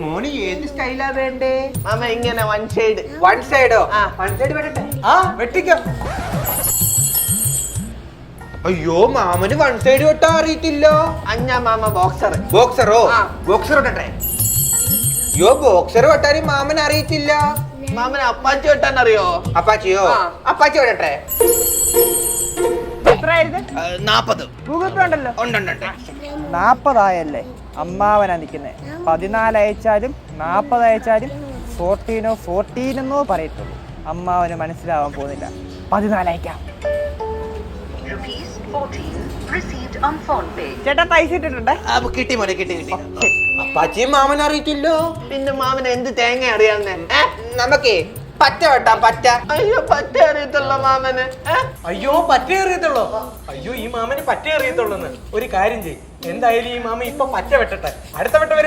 മോന് ഏത് സ്റ്റൈലാ വേണ്ടേ? മാമ ഇങ്ങനെ വൺ സൈഡ്. വൺ സൈഡോ? ആ. വൺ സൈഡ് വേണ്ടേ? ആ വെട്ടിക്കോ. അയ്യോ മാമന് വൺ സൈഡ് വെട്ടാ അറിയത്തില്ലോ. അഞ്ഞ മാമ ബോക്സർ. ബോക്സറോ? ആ. ബോക്സർ വെട്ടട്ടെ. അയ്യോ ബോക്സർ വെട്ടാനും മാമൻ അറിയത്തില്ല. മാമന് അപ്പാച്ചി വെട്ടാൻ അറിയോ? അപ്പാച്ചിയോ? ആ. അപ്പാച്ചി വെട്ടട്ടെ. എത്രയായിരുന്നു? 40. ഗൂഗിൾ പേ ഉണ്ടല്ലോ. ഉണ്ട്. 40 ആയല്ലേ അമ്മാവനാ നിൽക്കുന്നത്. 14 അയച്ചാലും 40 അയച്ചാലും 14 എന്നോ പറയത്തുള്ളൂ. അമ്മാവന് മനസ്സിലാവാൻ പോകുന്നില്ല. 14 അയക്കാം. ചേട്ടാ പൈസ ഇട്ടിട്ടുണ്ടേ. കിട്ടി മോനെ കിട്ടി. അപ്പാച്ചിയും മാമൻ അറിയത്തില്ലോ. പിന്നെ മാമന് എന്ത് തേങ്ങ അറിയാവുന്നേ? നമുക്കേ പറ്റ വെട്ടാം. പറ്റ. അയ്യോ പറ്റ അറിയത്തുള്ള മാമന്. അയ്യോ പറ്റേ അറിയത്തുള്ളൂ. അയ്യോ ഈ മാമന് പറ്റേ അറിയത്തുള്ളൂ. ഒരു കാര്യം ചെയ്യും, എന്തായാലും ഈ മാമ ഇപ്പൊ പറ്റ വെട്ടട്ടെ, അടുത്ത വെട്ട വരുമ്പോ